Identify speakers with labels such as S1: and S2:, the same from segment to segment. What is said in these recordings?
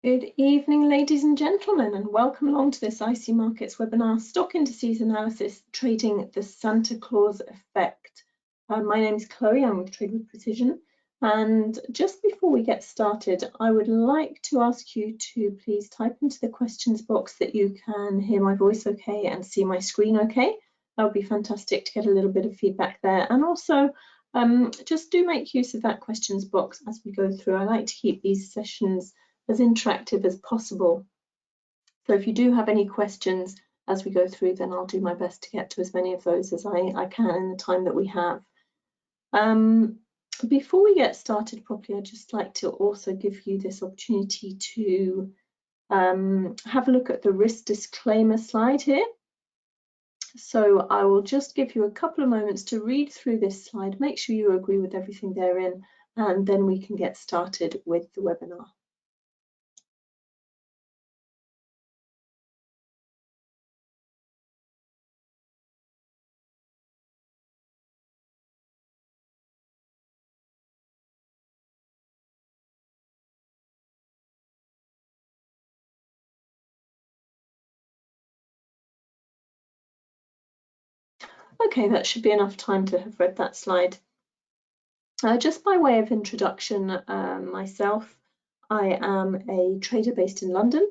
S1: Good evening, ladies and gentlemen, and welcome along to this IC Markets webinar, Stock Indices Analysis, Trading the Santa Claus Effect. My name is Chloe, I'm with Trade with Precision, and just before we get started, I would like to ask you to please type into the questions box that you can hear my voice okay and see my screen okay. That would be fantastic to get a little bit of feedback there, and also just do make use of that questions box as we go through. I like to keep these sessions as interactive as possible. So if you do have any questions as we go through, then I'll do my best to get to as many of those as I can in the time that we have. Before we get started properly, I'd just like to also give you this opportunity to have a look at the risk disclaimer slide here. So I will just give you a couple of moments to read through this slide, make sure you agree with everything therein, and then we can get started with the webinar. Okay, that should be enough time to have read that slide. Just by way of introduction, myself, I am a trader based in London.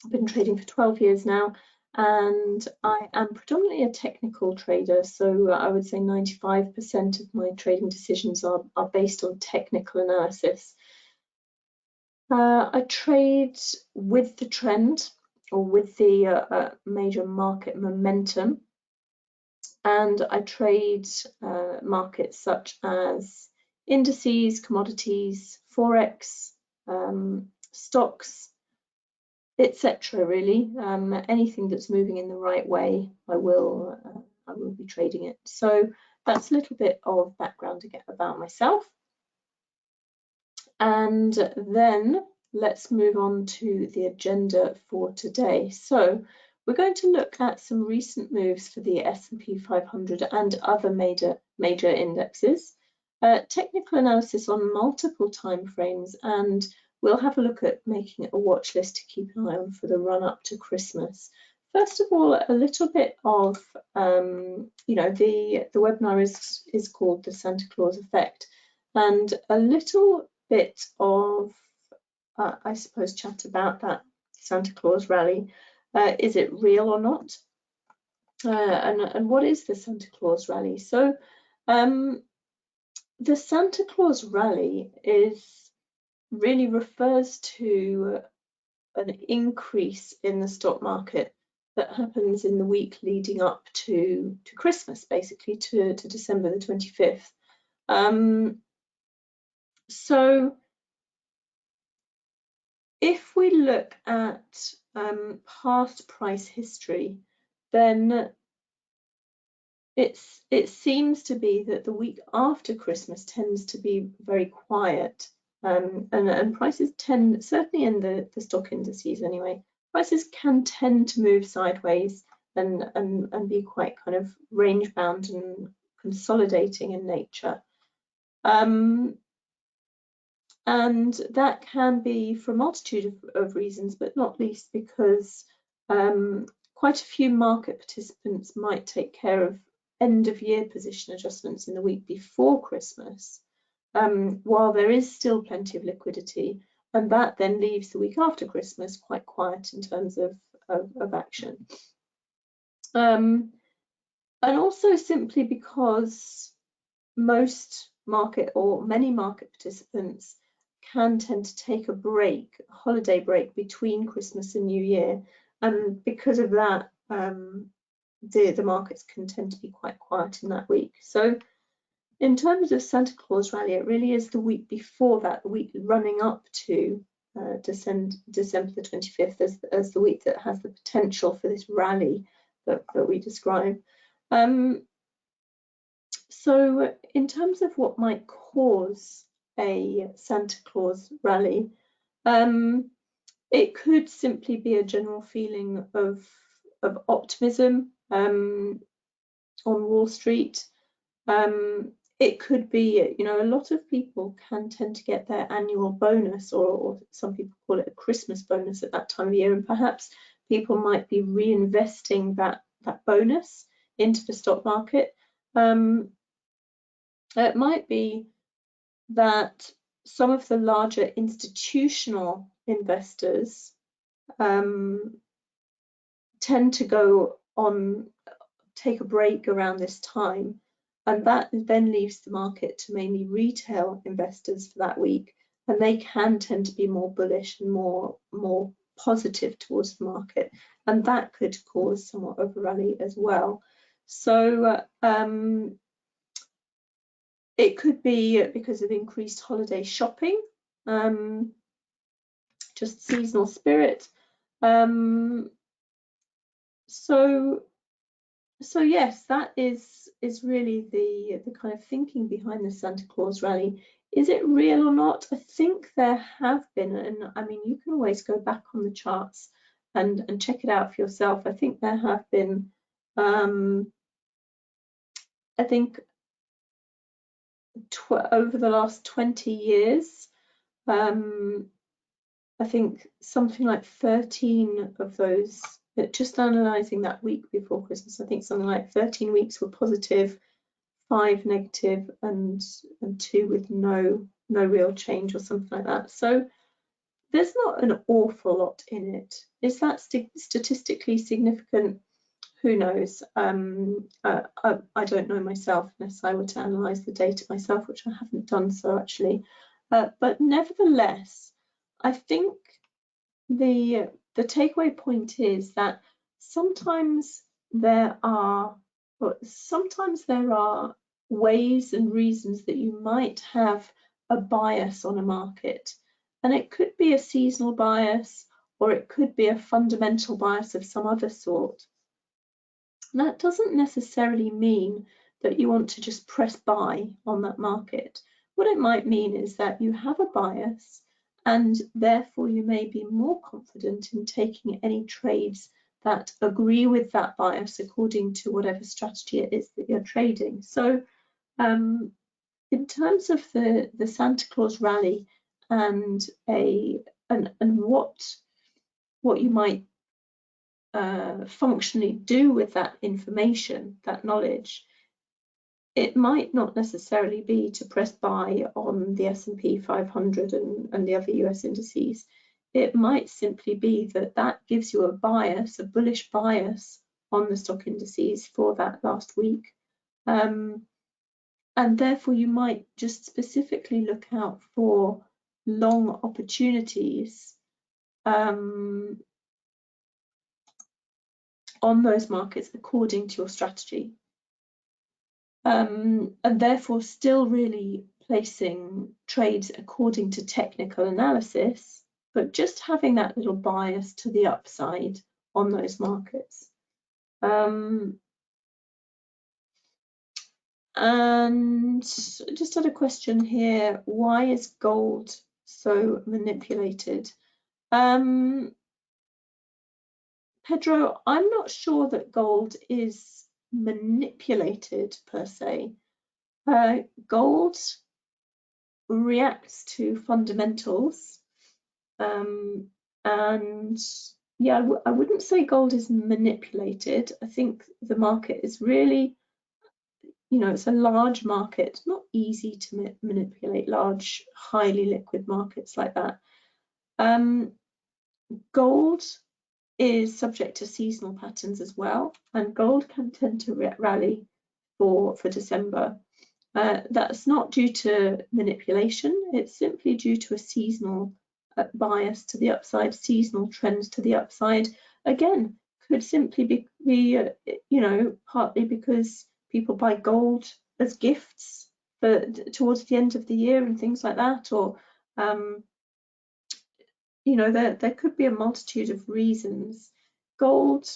S1: I've been trading for 12 years now, and I am predominantly a technical trader. So I would say 95% of my trading decisions are based on technical analysis. I trade with the trend or with the major market momentum. And I trade markets such as indices, commodities, forex, stocks, etc. Really, anything that's moving in the right way, I will be trading it. So that's a little bit of background about myself, and then let's move on to the agenda for today. So we're going to look at some recent moves for the S&P 500 and other major indexes, technical analysis on multiple time frames, and we'll have a look at making a watch list to keep an eye on for the run up to Christmas. First of all, a little bit of, the webinar is called the Santa Claus Effect, and a little bit of, I suppose, chat about that Santa Claus rally. Is it real or not? And what is the Santa Claus rally? So the Santa Claus rally really refers to an increase in the stock market that happens in the week leading up to Christmas, basically to December the 25th. So if we look at past price history, then it seems to be that the week after Christmas tends to be very quiet, and prices tend, certainly in the stock indices anyway, prices can tend to move sideways and be quite kind of range bound and consolidating in nature. And that can be for a multitude of reasons, but not least because quite a few market participants might take care of end of year position adjustments in the week before Christmas, while there is still plenty of liquidity, and that then leaves the week after Christmas quite quiet in terms of action. And also simply because most market or many market participants can tend to take a break, a holiday break between Christmas and New Year, and because of that, the markets can tend to be quite quiet in that week. So in terms of Santa Claus rally, it really is the week before that, the week running up to December the 25th as the week that has the potential for this rally that we describe. So in terms of what might cause a Santa Claus rally, it could simply be a general feeling of optimism on Wall Street. it could be, you know, a lot of people can tend to get their annual bonus, or some people call it a Christmas bonus at that time of year, and perhaps people might be reinvesting that bonus into the stock market. It might be that some of the larger institutional investors tend to take a break around this time, and that then leaves the market to mainly retail investors for that week, and they can tend to be more bullish and more positive towards the market, and that could cause somewhat of a rally as well. So it could be because of increased holiday shopping, just seasonal spirit. So yes, that is really the kind of thinking behind the Santa Claus rally. Is it real or not? I think there have been, and I mean, you can always go back on the charts and check it out for yourself. I think there have been, I think over the last 20 years, I think something like 13 of those, just analysing that week before Christmas, I think something like 13 weeks were positive, 5 negative, and 2 with no real change or something like that. So there's not an awful lot in it. Is that statistically significant? Who knows? I don't know myself, unless I were to analyse the data myself, which I haven't done so actually. But nevertheless, I think the takeaway point is that sometimes there are ways and reasons that you might have a bias on a market, and it could be a seasonal bias, or it could be a fundamental bias of some other sort. And that doesn't necessarily mean that you want to just press buy on that market. What it might mean is that you have a bias, and therefore you may be more confident in taking any trades that agree with that bias according to whatever strategy it is that you're trading. So in terms of the Santa Claus rally and what you might functionally do with that information, that knowledge, it might not necessarily be to press buy on the S&P 500 and the other US indices. It might simply be that gives you a bias, a bullish bias on the stock indices for that last week. And therefore you might just specifically look out for long opportunities on those markets according to your strategy, and therefore still really placing trades according to technical analysis, but just having that little bias to the upside on those markets. And just had a question here, why is gold so manipulated? Pedro, I'm not sure that gold is manipulated per se. Gold reacts to fundamentals, and yeah, I wouldn't say gold is manipulated. I think the market is really, you know, it's a large market, not easy to manipulate large, highly liquid markets like that. Gold is subject to seasonal patterns as well, and gold can tend to rally for December. That's not due to manipulation, it's simply due to a seasonal bias to the upside, seasonal trends to the upside. Again, could simply be you know, partly because people buy gold as gifts towards the end of the year and things like that, or you know, there could be a multitude of reasons. Gold,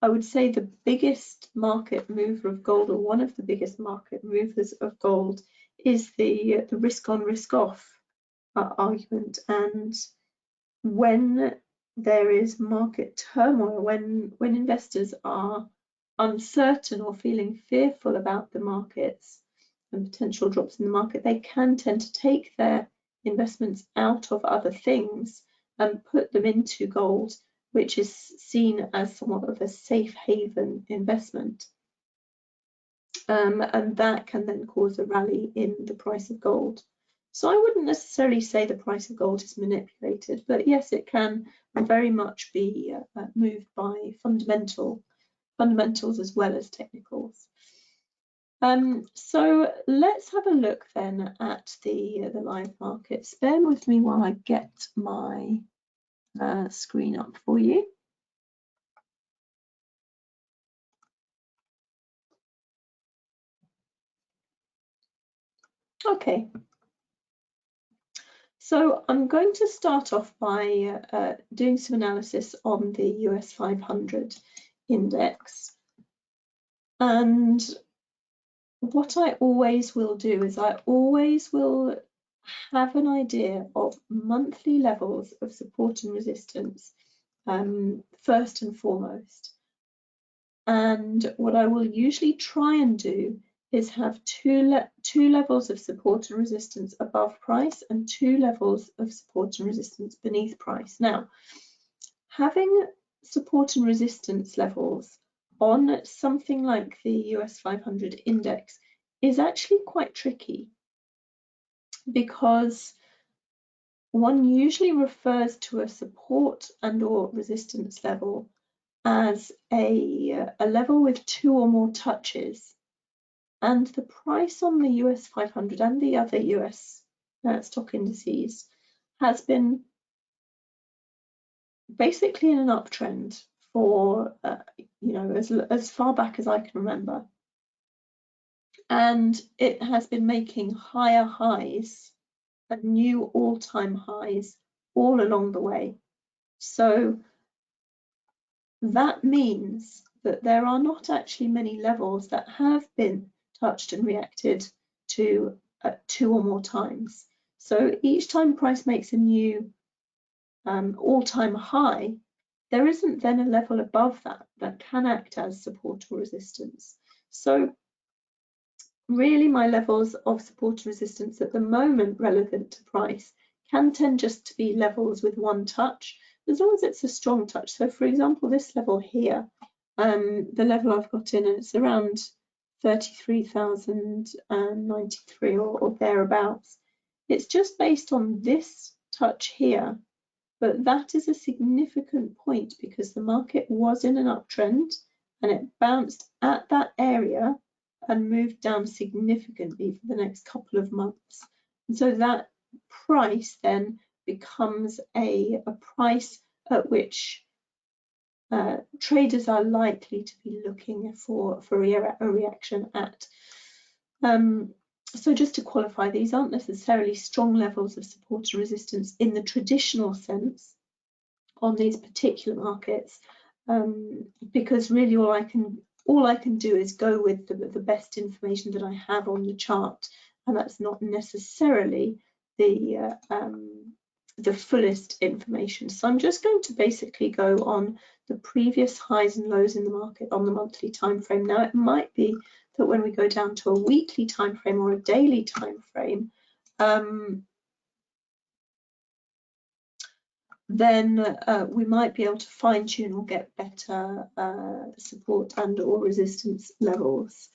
S1: I would say the biggest market mover of gold, or one of the biggest market movers of gold, is the risk on, risk off argument. And when there is market turmoil, when investors are uncertain or feeling fearful about the markets and potential drops in the market, they can tend to take their investments out of other things and put them into gold, which is seen as somewhat of a safe haven investment. And that can then cause a rally in the price of gold. So I wouldn't necessarily say the price of gold is manipulated, but yes, it can very much be moved by fundamentals as well as technicals. So let's have a look then at the live markets. Bear with me while I get my screen up for you. Okay. So I'm going to start off by doing some analysis on the US 500 index. And what I always will do is I always will have an idea of monthly levels of support and resistance first and foremost. And what I will usually try and do is have two levels of support and resistance above price and two levels of support and resistance beneath price. Now, having support and resistance levels on something like the US 500 index is actually quite tricky, because one usually refers to a support and or resistance level as a level with two or more touches, and the price on the US 500 and the other US stock indices has been basically in an uptrend for as far back as I can remember, and it has been making higher highs and new all-time highs all along the way. So that means that there are not actually many levels that have been touched and reacted to two or more times. So each time price makes a new all-time high, there isn't then a level above that that can act as support or resistance. So really my levels of support and resistance at the moment relevant to price can tend just to be levels with one touch, as long as it's a strong touch. So for example, this level here, the level I've got in, it's around 33,093 or thereabouts. It's just based on this touch here, but that is a significant point because the market was in an uptrend and it bounced at that area and moved down significantly for the next couple of months. And so that price then becomes a price at which traders are likely to be looking for a reaction at. So just to qualify, these aren't necessarily strong levels of support and resistance in the traditional sense on these particular markets, because really all I can do is go with the best information that I have on the chart, and that's not necessarily the fullest information. So I'm just going to basically go on the previous highs and lows in the market on the monthly time frame. Now it might be that when we go down to a weekly time frame or a daily time frame, then we might be able to fine tune or get better support and or resistance levels.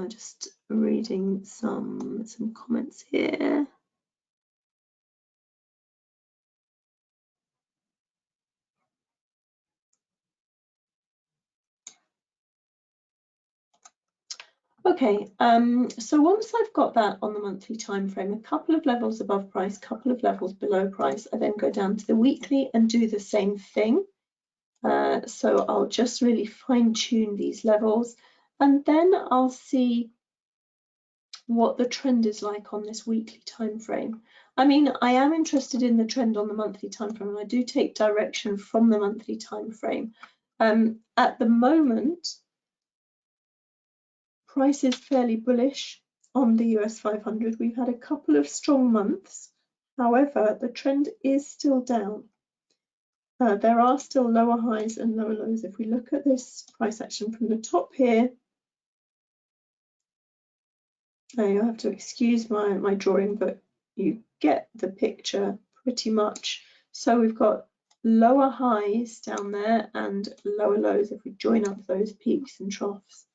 S1: Just reading some comments here. Okay, so once I've got that on the monthly time frame, a couple of levels above price, couple of levels below price, I then go down to the weekly and do the same thing. So I'll just really fine tune these levels, and then I'll see what the trend is like on this weekly time frame. I mean, I am interested in the trend on the monthly time frame, and I do take direction from the monthly time frame. At the moment, price is fairly bullish on the US 500. We've had a couple of strong months. However, the trend is still down. there are still lower highs and lower lows. If we look at this price action from the top here, you'll have to excuse my drawing, but you get the picture pretty much. So we've got lower highs down there and lower lows if we join up those peaks and troughs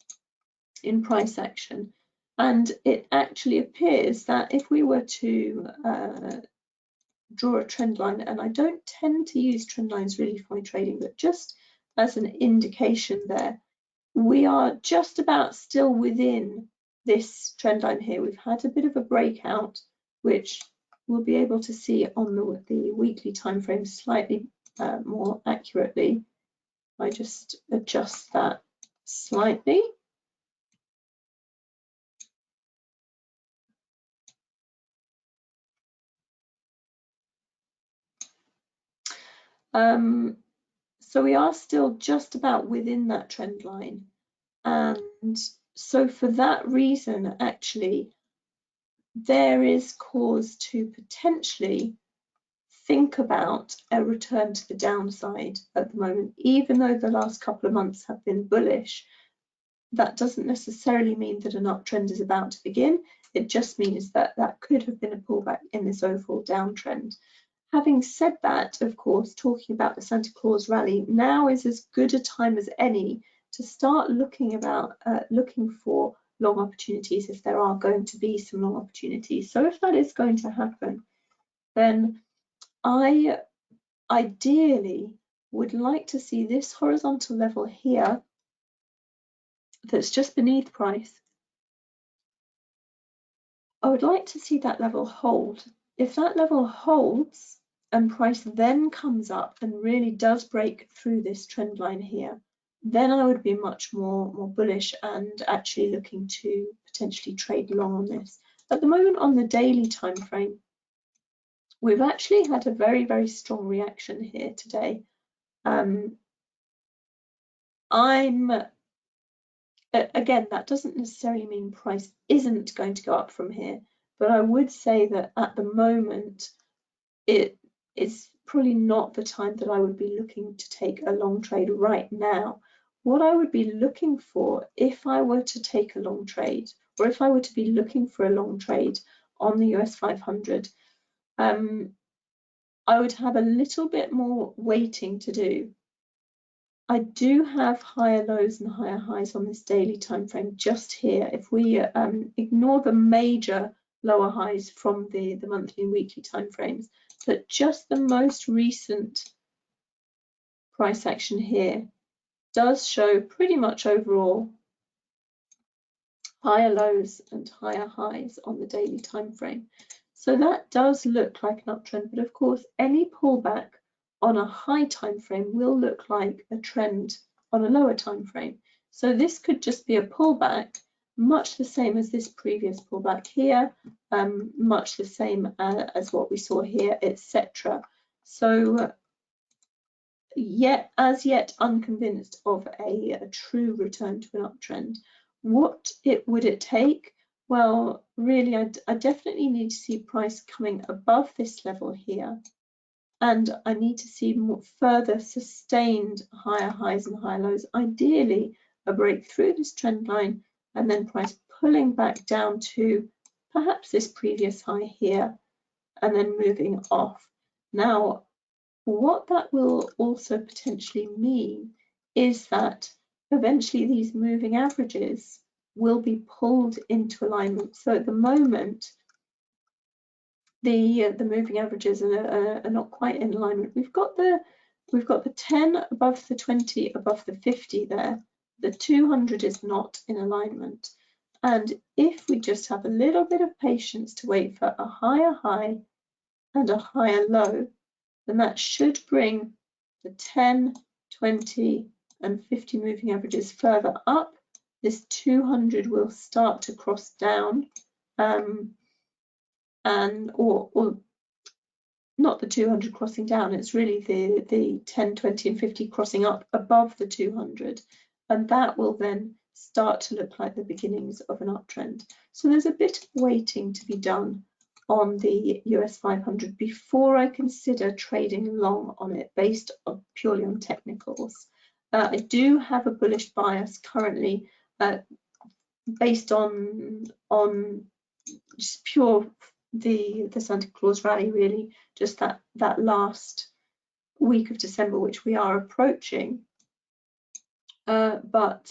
S1: in price action. And it actually appears that if we were to draw a trend line, and I don't tend to use trend lines really for my trading, but just as an indication there, we are just about still within this trend line here. We've had a bit of a breakout, which we'll be able to see on the weekly time frame slightly more accurately. I just adjust that slightly. So we are still just about within that trend line. And so for that reason, actually, there is cause to potentially think about a return to the downside at the moment. Even though the last couple of months have been bullish, that doesn't necessarily mean that an uptrend is about to begin. It just means that that could have been a pullback in this overall downtrend. Having said that, of course, talking about the Santa Claus rally, now is as good a time as any to start looking for long opportunities if there are going to be some long opportunities. So if that is going to happen, then I ideally would like to see this horizontal level here that's just beneath price. I would like to see that level hold. If that level holds and price then comes up and really does break through this trend line here, then I would be much more bullish and actually looking to potentially trade long on this. At the moment on the daily time frame, we've actually had a very, very strong reaction here today. Again, that doesn't necessarily mean price isn't going to go up from here, but I would say that at the moment, it is probably not the time that I would be looking to take a long trade right now. What I would be looking for if I were to take a long trade, or if I were to be looking for a long trade on the US 500, I would have a little bit more waiting to do. I do have higher lows and higher highs on this daily time frame just here. If we ignore the major lower highs from the monthly and weekly time frames, but just the most recent price action here does show pretty much overall higher lows and higher highs on the daily time frame. So that does look like an uptrend, but of course any pullback on a high time frame will look like a trend on a lower time frame. So this could just be a pullback, much the same as this previous pullback here, much the same as what we saw here, etc. So as yet unconvinced of a true return to an uptrend. What would it take? Well, really, I definitely need to see price coming above this level here. And I need to see more further sustained higher highs and higher lows, ideally a break through this trend line and then price pulling back down to perhaps this previous high here and then moving off. Now, what that will also potentially mean is that eventually these moving averages will be pulled into alignment. So at the moment, the moving averages are not quite in alignment. We've got the 10 above the 20 above the 50 there. The 200 is not in alignment. And if we just have a little bit of patience to wait for a higher high and a higher low, then that should bring the 10, 20 and 50 moving averages further up. This 200 will start to cross down or not the 200 crossing down, it's really the 10, 20 and 50 crossing up above the 200, and that will then start to look like the beginnings of an uptrend. So there's a bit of waiting to be done on the US 500 before I consider trading long on it based purely on technicals. I do have a bullish bias currently based on just pure the Santa Claus rally, really, just that last week of December, which we are approaching. But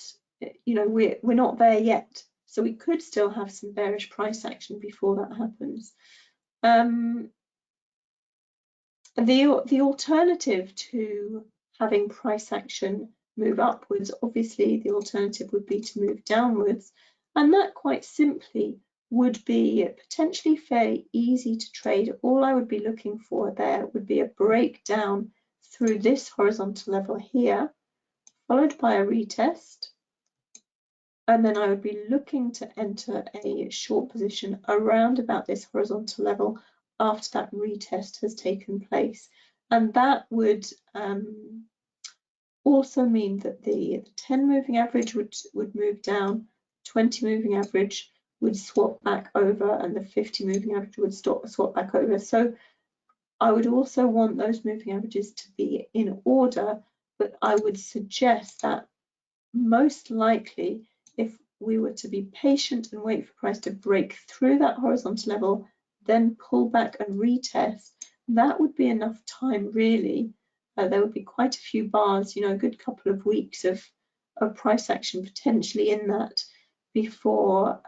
S1: you know, we're not there yet, so we could still have some bearish price action before that happens. The alternative to having price action move upwards, obviously the alternative would be to move downwards, and that quite simply would be potentially fairly easy to trade. All I would be looking for there would be a breakdown through this horizontal level here, followed by a retest, and then I would be looking to enter a short position around about this horizontal level after that retest has taken place. And that would also mean that the 10 moving average would move down, 20 moving average would swap back over, and the 50 moving average would swap back over. So I would also want those moving averages to be in order, but I would suggest that most likely, if we were to be patient and wait for price to break through that horizontal level, then pull back and retest, that would be enough time really. There would be quite a few bars, you know, a good couple of weeks of price action potentially in that before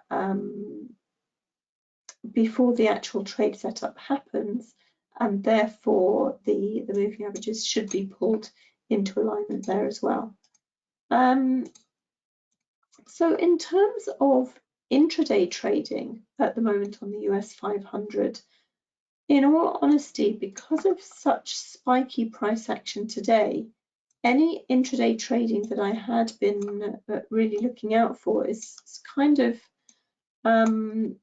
S1: the actual trade setup happens, and therefore the moving averages should be pulled into alignment there as well. So in terms of intraday trading at the moment on the US 500, in all honesty, because of such spiky price action today, any intraday trading that I had been really looking out for is kind of been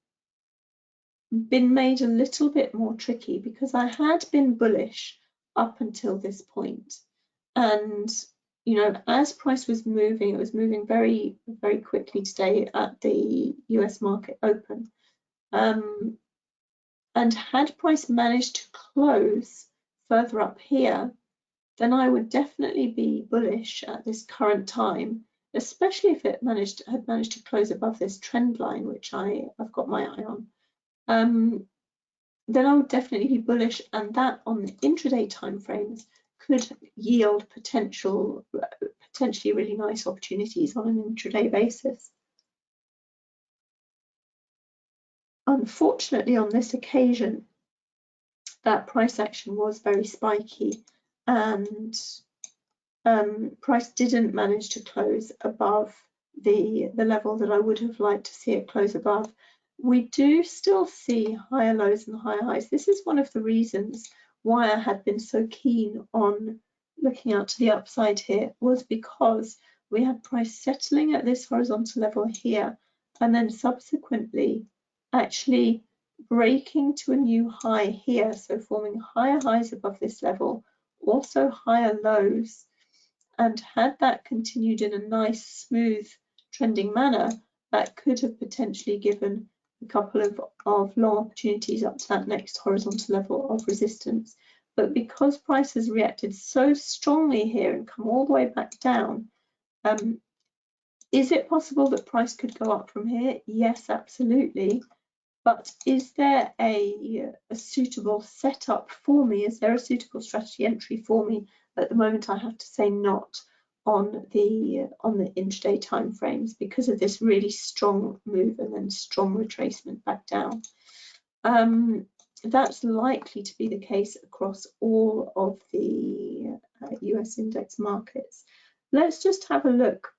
S1: made a little bit more tricky, because I had been bullish up until this point, and you know, as price was moving, it was moving very, very quickly today at the US market open. And had price managed to close further up here, then I would definitely be bullish at this current time, especially if it had managed to close above this trend line, which I've got my eye on. Then I would definitely be bullish, and that on the intraday timeframes could yield potentially really nice opportunities on an intraday basis. Unfortunately, on this occasion, that price action was very spiky, and price didn't manage to close above the level that I would have liked to see it close above. We do still see higher lows and higher highs. This is one of the reasons why I had been so keen on looking out to the upside here, was because we had price settling at this horizontal level here, and then subsequently actually breaking to a new high here, so forming higher highs above this level, also higher lows. And had that continued in a nice, smooth, trending manner, that could have potentially given a couple of long opportunities up to that next horizontal level of resistance. But because price has reacted so strongly here and come all the way back down, is it possible that price could go up from here? Yes, absolutely. But is there a suitable setup for me? Is there a suitable strategy entry for me? At the moment, I have to say not on the intraday timeframes, because of this really strong move and then strong retracement back down. That's likely to be the case across all of the US index markets. Let's just have a look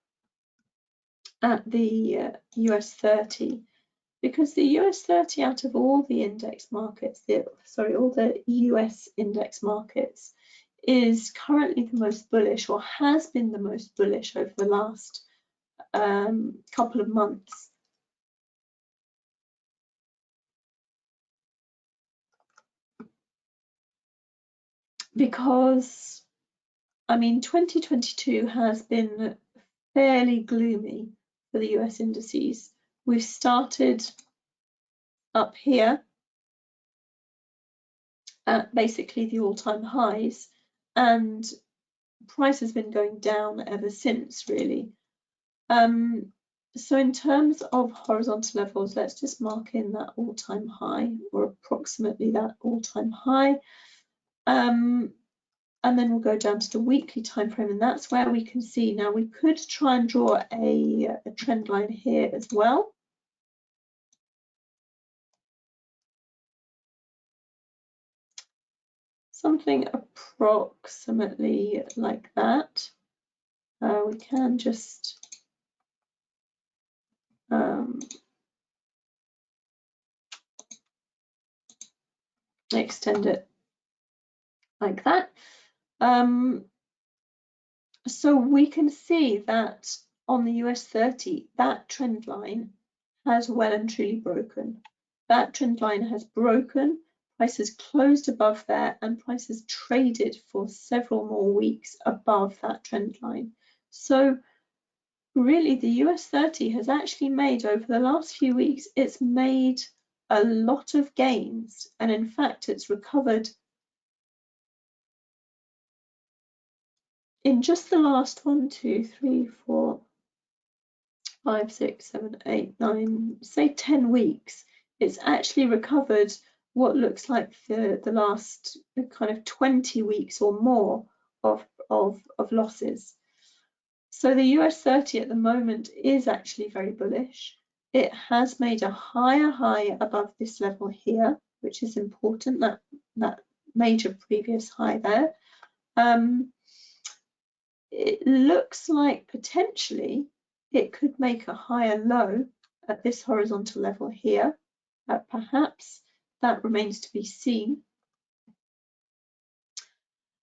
S1: at the US 30. Because the US 30 out of all the index markets, all the US index markets, is currently the most bullish, or has been the most bullish over the last couple of months. Because, I mean, 2022 has been fairly gloomy for the US indices. We've started up here at basically the all-time highs, and price has been going down ever since, really. So in terms of horizontal levels, let's just mark in that all-time high, or approximately that all-time high. And then we'll go down to the weekly time frame, and that's where we can see. Now we could try and draw a trend line here as well. Something approximately like that. We can just extend it like that. So we can see that on the US 30, that trend line has well and truly broken. That trend line has broken, prices closed above there, and prices traded for several more weeks above that trend line. So really the US 30 has actually made, over the last few weeks, it's made a lot of gains, and in fact it's recovered in just the last 1, 2, 3, 4, 5, 6, 7, 8, 9, say 10 weeks. It's actually recovered what looks like the last kind of 20 weeks or more of losses. So the US 30 at the moment is actually very bullish. It has made a higher high above this level here, which is important, that major previous high there. It looks like potentially it could make a higher low at this horizontal level here. Perhaps that remains to be seen.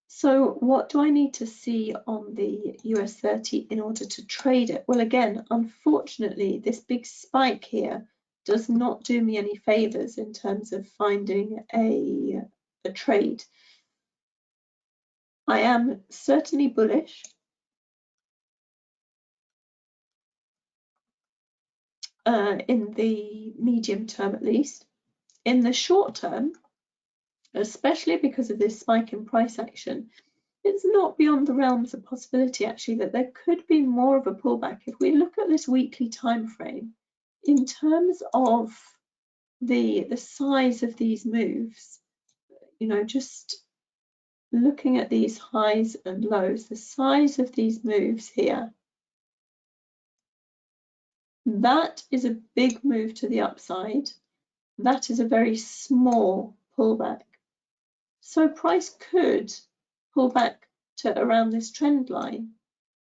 S1: So what do I need to see on the US 30 in order to trade it? Well, again, unfortunately, this big spike here does not do me any favors in terms of finding a trade. I am certainly bullish. In the medium term at least. In the short term, especially because of this spike in price action, it's not beyond the realms of possibility actually that there could be more of a pullback. If we look at this weekly time frame, in terms of the size of these moves, you know, just looking at these highs and lows, the size of these moves here, that is a big move to the upside. That is a very small pullback. So price could pull back to around this trend line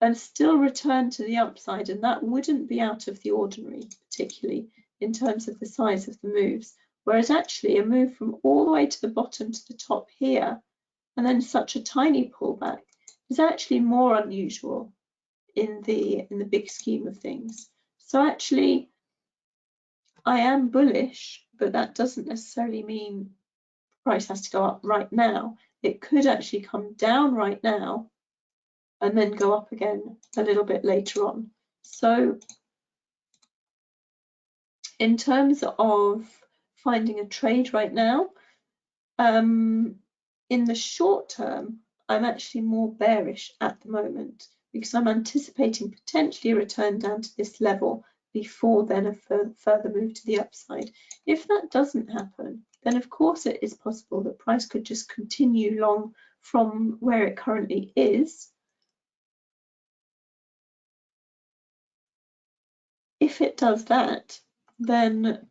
S1: and still return to the upside, and that wouldn't be out of the ordinary, particularly in terms of the size of the moves. Whereas actually a move from all the way to the bottom to the top here, and then such a tiny pullback, is actually more unusual in the big scheme of things. So actually, I am bullish, but that doesn't necessarily mean price has to go up right now. It could actually come down right now and then go up again a little bit later on. So in terms of finding a trade right now, in the short term, I'm actually more bearish at the moment because I'm anticipating potentially a return down to this level before then a further move to the upside. If that doesn't happen, then of course it is possible that price could just continue long from where it currently is. If it does that, then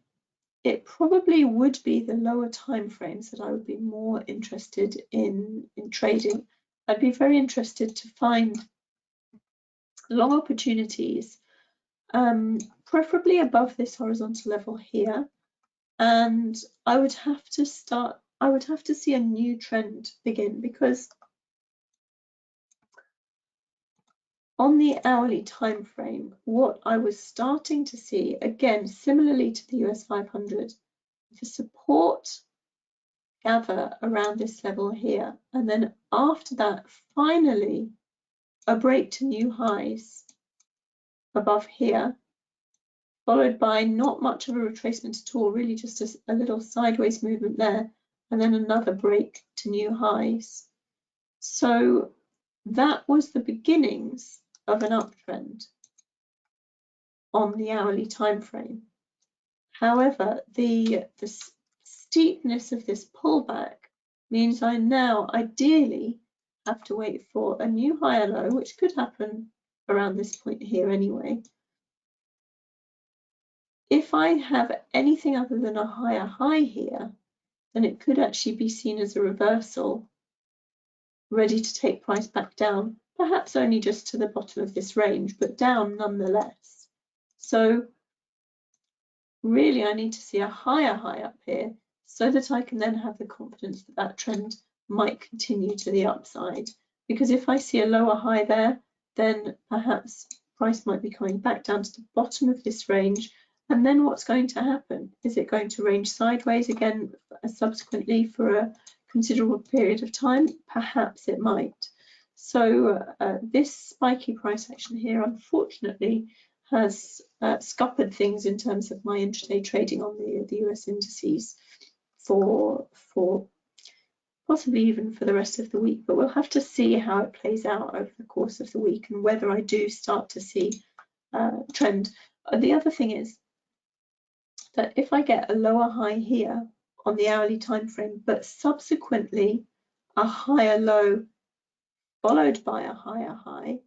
S1: it probably would be the lower time frames that I would be more interested in trading. I'd be very interested to find long opportunities, preferably above this horizontal level here, and I would have to see a new trend begin, because on the hourly time frame, what I was starting to see, again, similarly to the US 500, the support gather around this level here, and then after that, finally, a break to new highs above here, followed by not much of a retracement at all, really just a little sideways movement there, and then another break to new highs. So that was the beginnings of an uptrend on the hourly time frame. However, the steepness of this pullback means I now ideally have to wait for a new higher low, which could happen around this point here anyway. If I have anything other than a higher high here, then it could actually be seen as a reversal, ready to take price back down, perhaps only just to the bottom of this range, but down nonetheless. So really, I need to see a higher high up here so that I can then have the confidence that that trend might continue to the upside. Because if I see a lower high there, then perhaps price might be coming back down to the bottom of this range. And then what's going to happen? Is it going to range sideways again subsequently for a considerable period of time? Perhaps it might. So this spiky price action here, unfortunately, has scuppered things in terms of my intraday trading on the US indices for possibly even for the rest of the week, but we'll have to see how it plays out over the course of the week and whether I do start to see trend. The other thing is that if I get a lower high here on the hourly time frame, but subsequently a higher low followed by a higher high,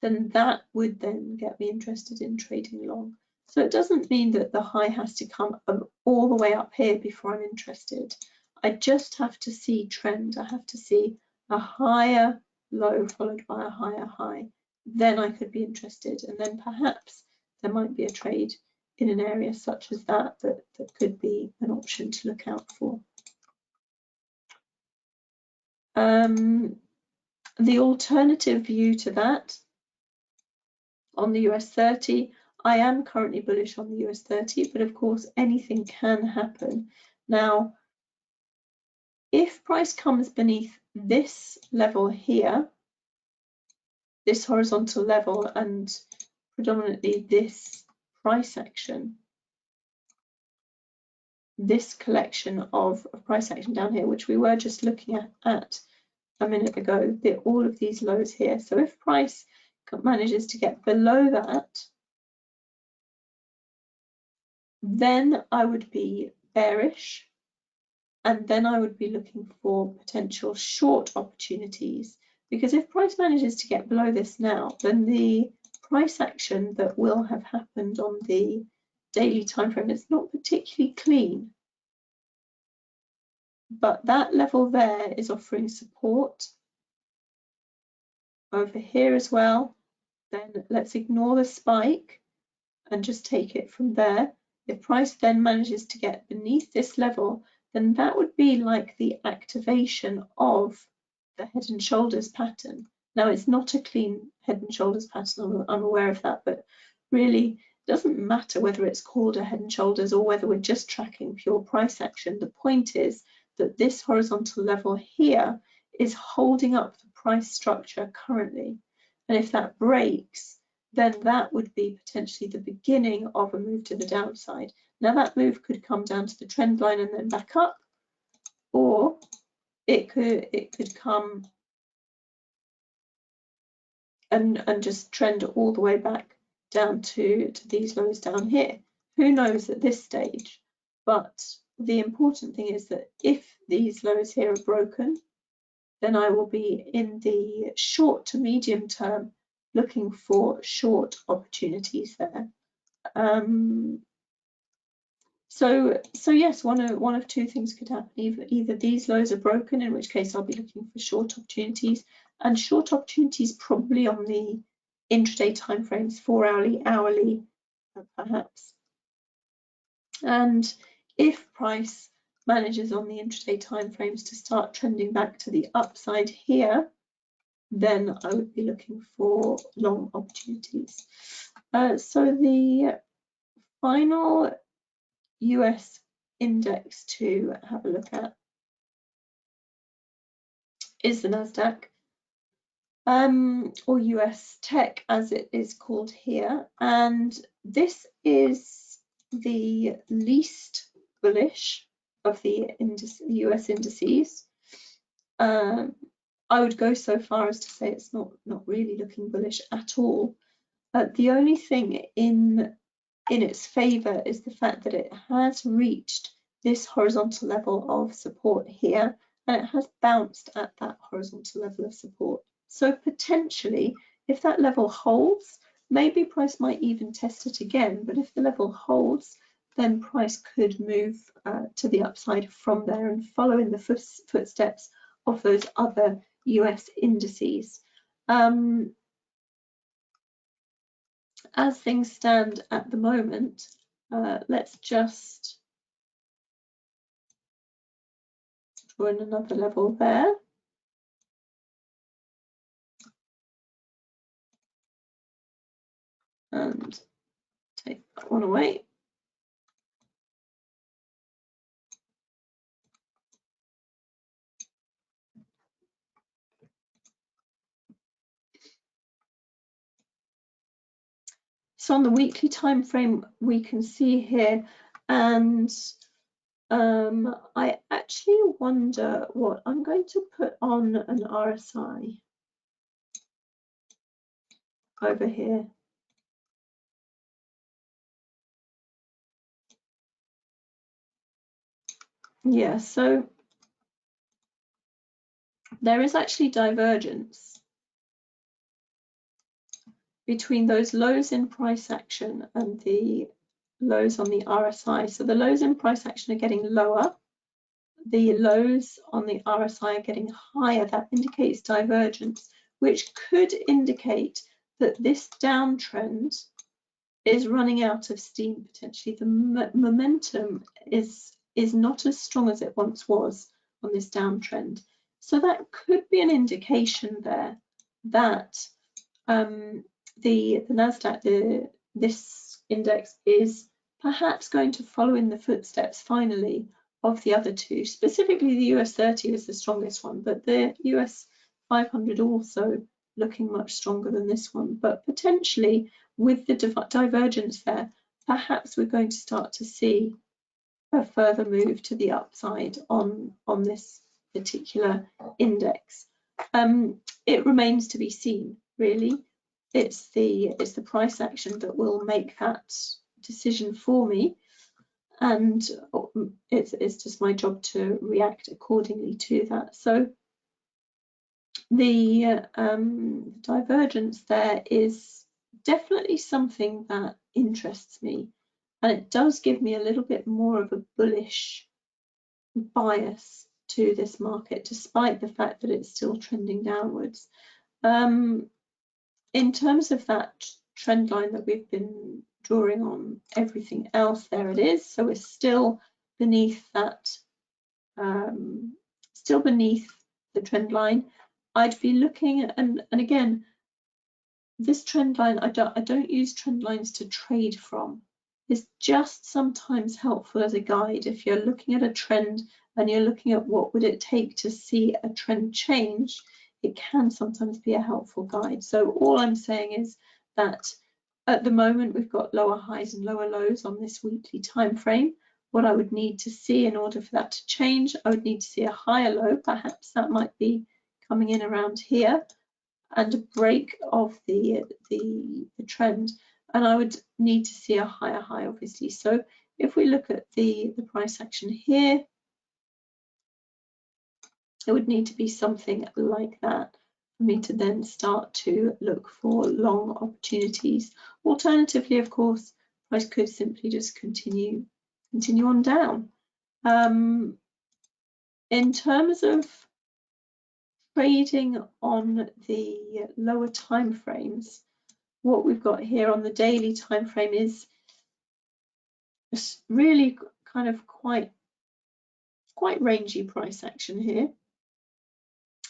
S1: then that would then get me interested in trading long. So it doesn't mean that the high has to come all the way up here before I'm interested. I just have to see trend. I have to see a higher low followed by a higher high. Then I could be interested, and then perhaps there might be a trade in an area such as that could be an option to look out for. The alternative view to that, on the US 30, I am currently bullish on the US 30, but of course anything can happen. Now, if price comes beneath this level here, this horizontal level, and predominantly this price action, this collection of price action down here, which we were just looking at a minute ago, all of these lows here. So if price manages to get below that, then I would be bearish, and then I would be looking for potential short opportunities, because if price manages to get below this now, then the price action that will have happened on the daily time frame is not particularly clean, but that level there is offering support over here as well. Then let's ignore the spike and just take it from there. If price then manages to get beneath this level, then that would be like the activation of the head and shoulders pattern. Now, it's not a clean head and shoulders pattern, I'm aware of that, but really it doesn't matter whether it's called a head and shoulders or whether we're just tracking pure price action. The point is that this horizontal level here is holding up the price structure currently. And if that breaks, then that would be potentially the beginning of a move to the downside. Now that move could come down to the trend line and then back up, or it could come and just trend all the way back down to these lows down here. Who knows at this stage? But the important thing is that if these lows here are broken, then I will be in the short to medium term looking for short opportunities there. So yes, one of two things could happen. Either these lows are broken, in which case I'll be looking for short opportunities, and short opportunities probably on the intraday timeframes, 4 hourly, perhaps. And if price manages on the intraday timeframes to start trending back to the upside here, then I would be looking for long opportunities. So the final US index to have a look at is the NASDAQ, or US Tech as it is called here, and this is the least bullish of the US indices. I would go so far as to say it's not really looking bullish at all. The only thing in its favour is the fact that it has reached this horizontal level of support here, and it has bounced at that horizontal level of support. So potentially, if that level holds, maybe price might even test it again, but if the level holds, then price could move to the upside from there and follow in the footsteps of those other US indices. As things stand at the moment, let's just draw in another level there. And take that one away. So on the weekly time frame, we can see here, and I actually wonder what I'm going to put on an RSI over here. Yeah, so there is actually divergence between those lows in price action and the lows on the RSI. So the lows in price action are getting lower. The lows on the RSI are getting higher. That indicates divergence, which could indicate that this downtrend is running out of steam potentially. The momentum is not as strong as it once was on this downtrend. So that could be an indication there that the NASDAQ, this index, is perhaps going to follow in the footsteps finally of the other two. Specifically, the US 30 is the strongest one, but the US 500 also looking much stronger than this one. But potentially, with the divergence there, perhaps we're going to start to see a further move to the upside on this particular index. It remains to be seen, really. It's the price action that will make that decision for me, and it's just my job to react accordingly to that. So the divergence there is definitely something that interests me, and it does give me a little bit more of a bullish bias to this market, despite the fact that it's still trending downwards. In terms of that trend line that we've been drawing on everything else, there it is. So we're still beneath that, still beneath the trend line. I'd be looking at, and again, this trend line, I don't use trend lines to trade from. It's just sometimes helpful as a guide. If you're looking at a trend and you're looking at what would it take to see a trend change, it can sometimes be a helpful guide. So all I'm saying is that at the moment we've got lower highs and lower lows on this weekly time frame. What I would need to see in order for that to change, I would need to see a higher low. Perhaps that might be coming in around here, and a break of the trend, and I would need to see a higher high, obviously. So if we look at the price action here, it would need to be something like that for me to then start to look for long opportunities. Alternatively, of course, price could simply just continue on down. In terms of trading on the lower time frames, what we've got here on the daily time frame is really kind of quite rangy price action here.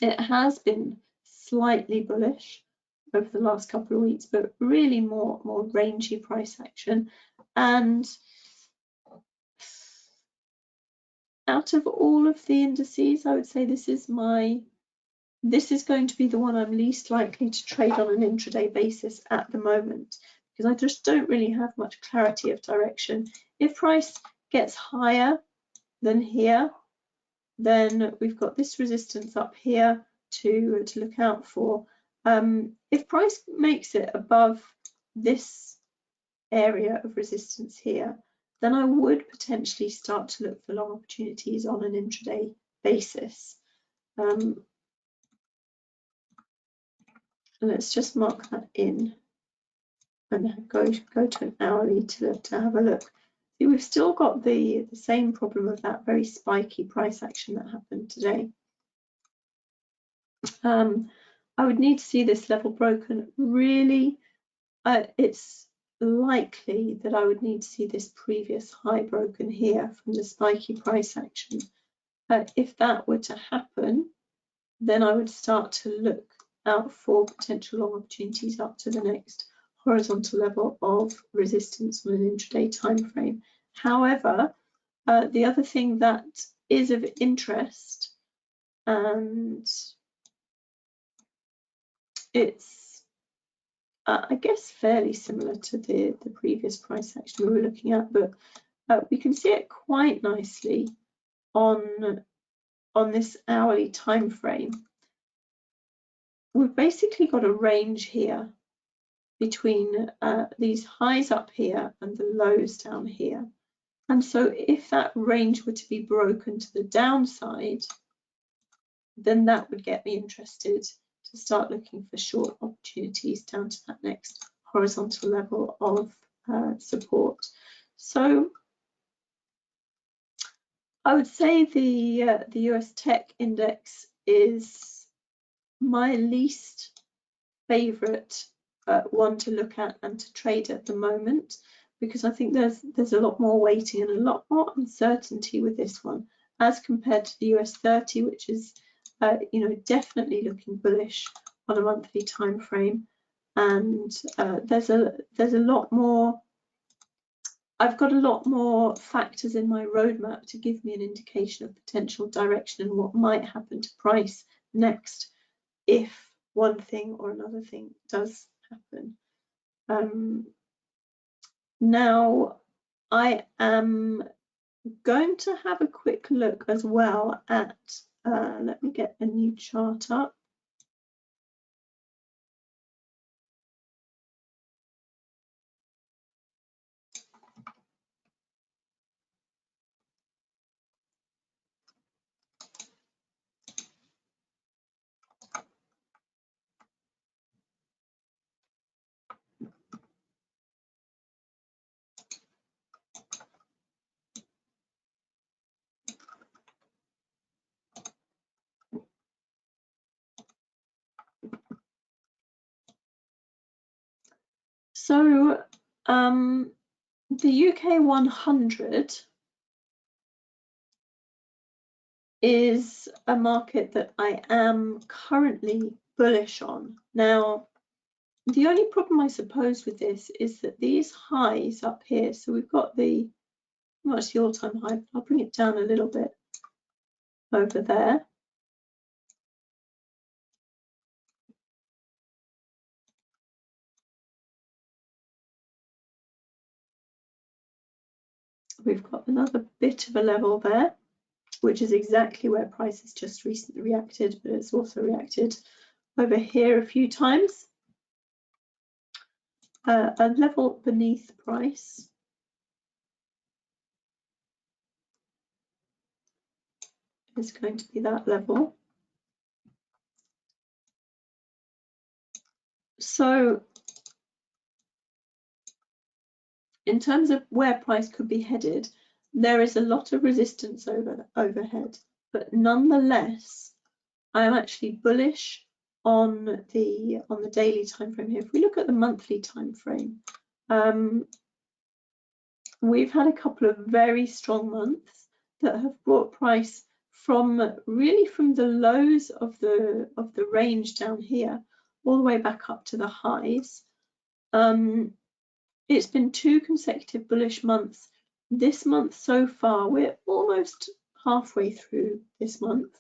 S1: It has been slightly bullish over the last couple of weeks, but really more rangy price action. And out of all of the indices, I would say this is going to be the one I'm least likely to trade on an intraday basis at the moment, because I just don't really have much clarity of direction. If price gets higher, then here, then we've got this resistance up here to look out for. If price makes it above this area of resistance here, then I would potentially start to look for long opportunities on an intraday basis. Let's just mark that in and go to an hourly to have a look. See, we've still got the same problem of that very spiky price action that happened today. I would need to see this level broken. Really, it's likely that I would need to see this previous high broken here from the spiky price action. If that were to happen, then I would start to look out for potential long opportunities up to the next horizontal level of resistance on an intraday time frame. However, the other thing that is of interest, and it's I guess fairly similar to the previous price action we were looking at, but we can see it quite nicely on this hourly time frame. We've basically got a range here between these highs up here and the lows down here. And so if that range were to be broken to the downside, then that would get me interested to start looking for short opportunities down to that next horizontal level of support. So I would say the US tech index is my least favorite one to look at and to trade at the moment, because I think there's a lot more weighting and a lot more uncertainty with this one as compared to the US 30, which is definitely looking bullish on a monthly time frame. And there's a lot more. I've got a lot more factors in my roadmap to give me an indication of potential direction and what might happen to price next if one thing or another thing does happen. Now, I am going to have a quick look as well at, let me get a new chart up. So the UK 100 is a market that I am currently bullish on. Now, the only problem I suppose with this is that these highs up here, so we've got what's the all-time high? I'll bring it down a little bit over there. We've got another bit of a level there, which is exactly where price has just recently reacted, but it's also reacted over here a few times. A level beneath price is going to be that level. So in terms of where price could be headed, there is a lot of resistance overhead, but nonetheless, I am actually bullish on the daily time frame here. If we look at the monthly time frame, we've had a couple of very strong months that have brought price from the lows of the range down here all the way back up to the highs. It's been 2 consecutive bullish months. This month so far, we're almost halfway through this month,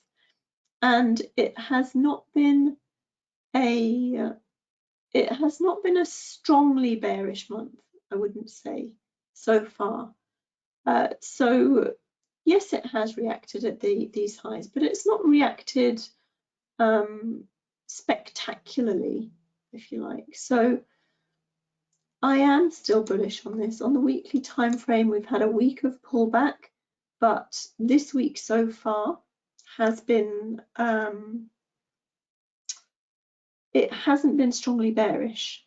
S1: and it has not been a strongly bearish month, I wouldn't say, so far. So yes, it has reacted at these highs, but it's not reacted spectacularly, if you like. So I am still bullish on this. On the weekly time frame, we've had a week of pullback, but this week so far has been it hasn't been strongly bearish.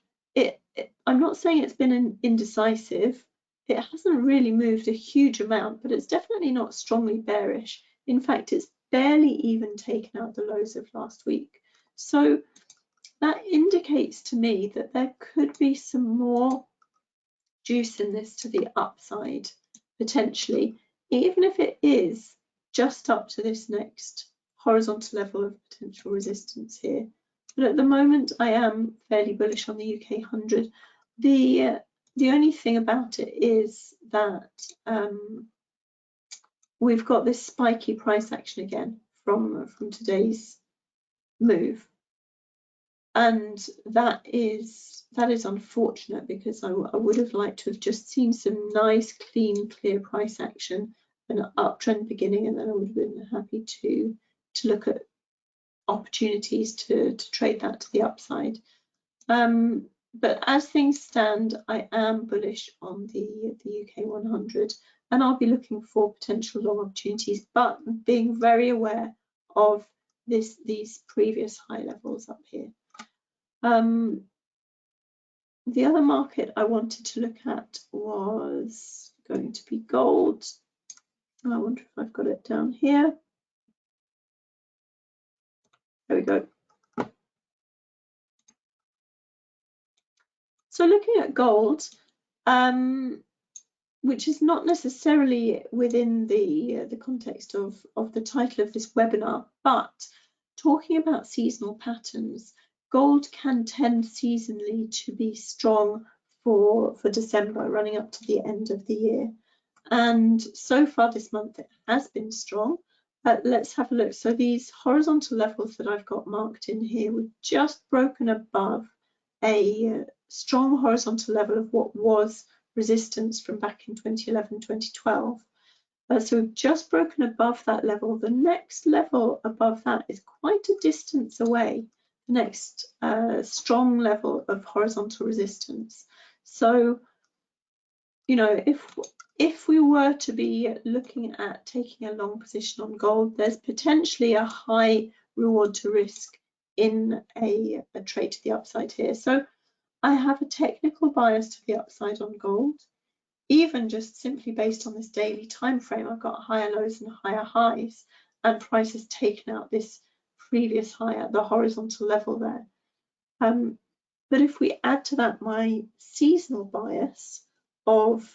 S1: I'm not saying it's been indecisive. It hasn't really moved a huge amount, but it's definitely not strongly bearish. In fact, it's barely even taken out the lows of last week. So that indicates to me that there could be some more juice in this to the upside, potentially, even if it is just up to this next horizontal level of potential resistance here. But at the moment, I am fairly bullish on the UK 100. The only thing about it is that we've got this spiky price action again from today's move, and that is unfortunate, because I would have liked to have just seen some nice, clean, clear price action, an uptrend beginning, and then I would have been happy to look at opportunities to trade that to the upside. But as things stand, I am bullish on the UK 100, and I'll be looking for potential long opportunities, but being very aware of these previous high levels up here. The other market I wanted to look at was going to be gold. I wonder if I've got it down here. There we go. So looking at gold, which is not necessarily within the context of the title of this webinar, but talking about seasonal patterns, gold can tend seasonally to be strong for December, running up to the end of the year. And so far this month it has been strong. Let's have a look. So these horizontal levels that I've got marked in here were just broken above a strong horizontal level of what was resistance from back in 2011, 2012. So we've just broken above that level. The next level above that is quite a distance away, the next strong level of horizontal resistance. So, you know, if we were to be looking at taking a long position on gold, there's potentially a high reward to risk in a trade to the upside here. So I have a technical bias to the upside on gold. Even just simply based on this daily time frame, I've got higher lows and higher highs, and price has taken out this previous high at the horizontal level there. But if we add to that my seasonal bias of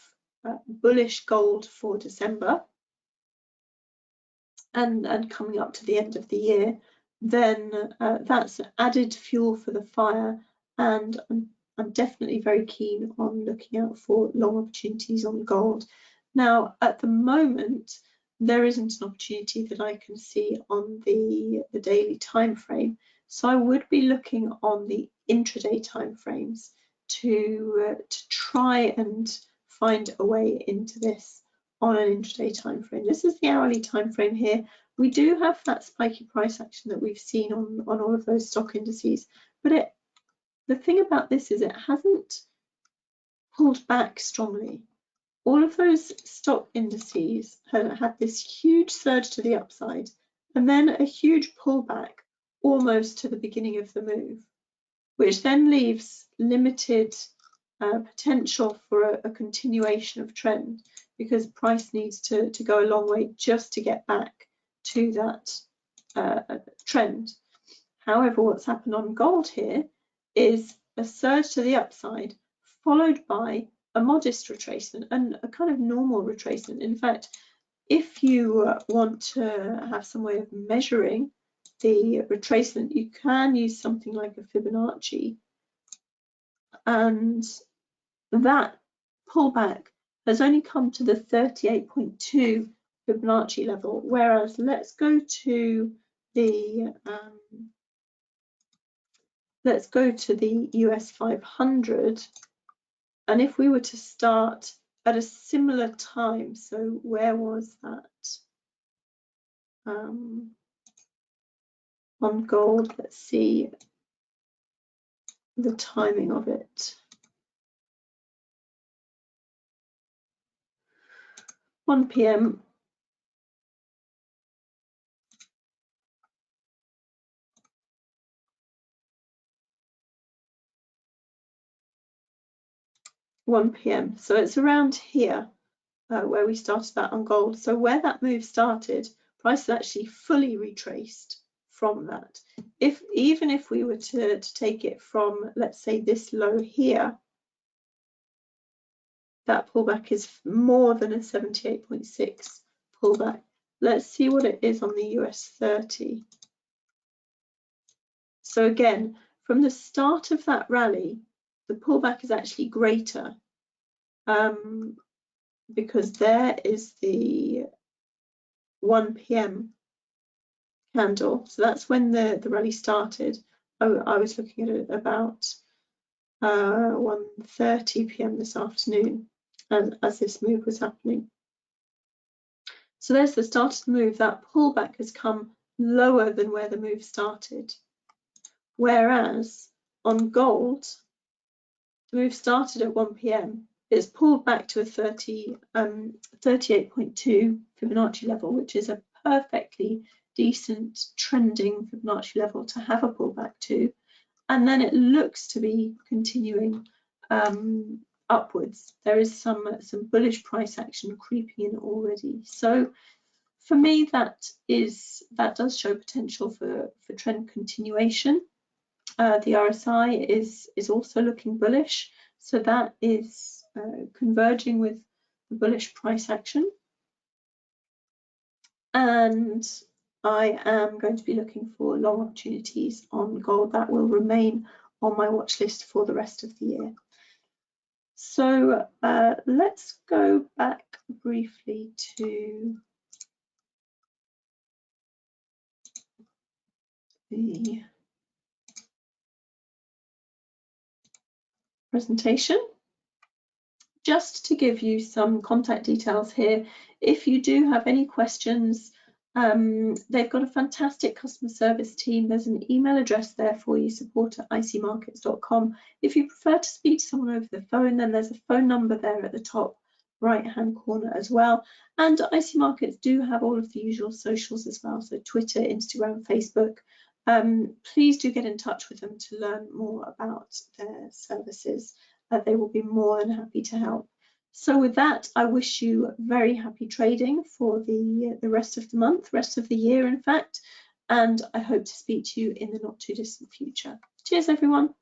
S1: bullish gold for December and coming up to the end of the year, then that's added fuel for the fire, and I'm definitely very keen on looking out for long opportunities on gold. Now, at the moment, there isn't an opportunity that I can see on the daily time frame, so I would be looking on the intraday time frames to try and find a way into this on an intraday time frame. This is the hourly time frame here. We do have that spiky price action that we've seen on all of those stock indices, but the thing about this is it hasn't pulled back strongly. All of those stock indices had this huge surge to the upside, and then a huge pullback almost to the beginning of the move, which then leaves limited potential for a continuation of trend, because price needs to go a long way just to get back to that trend. However, what's happened on gold here is a surge to the upside, followed by a modest retracement and a kind of normal retracement. In fact, if you want to have some way of measuring the retracement, you can use something like a Fibonacci, and that pullback has only come to the 38.2 Fibonacci level, whereas let's go to the US 500, and if we were to start at a similar time. So where was that? On gold, let's see the timing of it. 1 p.m. So it's around here where we started that on gold. So where that move started, price is actually fully retraced from that. Even if we were to take it from, let's say, this low here, that pullback is more than a 78.6 pullback. Let's see what it is on the US 30. So again, from the start of that rally, the pullback is actually greater because there is the 1 p.m. candle. So that's when the rally started. I was looking at it about 1:30 p.m. this afternoon as this move was happening. So there's the start of the move. That pullback has come lower than where the move started. Whereas on gold, the move started at 1 p.m. It's pulled back to a 38.2 Fibonacci level, which is a perfectly decent trending Fibonacci level to have a pullback to. And then it looks to be continuing upwards. There is some bullish price action creeping in already. So for me, that does show potential for trend continuation. The RSI is also looking bullish, so that is converging with the bullish price action. And I am going to be looking for long opportunities on gold. That will remain on my watch list for the rest of the year. So let's go back briefly to the presentation. Just to give you some contact details here, if you do have any questions, they've got a fantastic customer service team. There's an email address there for you, support@icmarkets.com. If you prefer to speak to someone over the phone, then there's a phone number there at the top right-hand corner as well. And IC Markets do have all of the usual socials as well, so Twitter, Instagram, Facebook. Please do get in touch with them to learn more about their services. They will be more than happy to help. So with that, I wish you very happy trading for the rest of the month, rest of the year, in fact, and I hope to speak to you in the not too distant future. Cheers, everyone.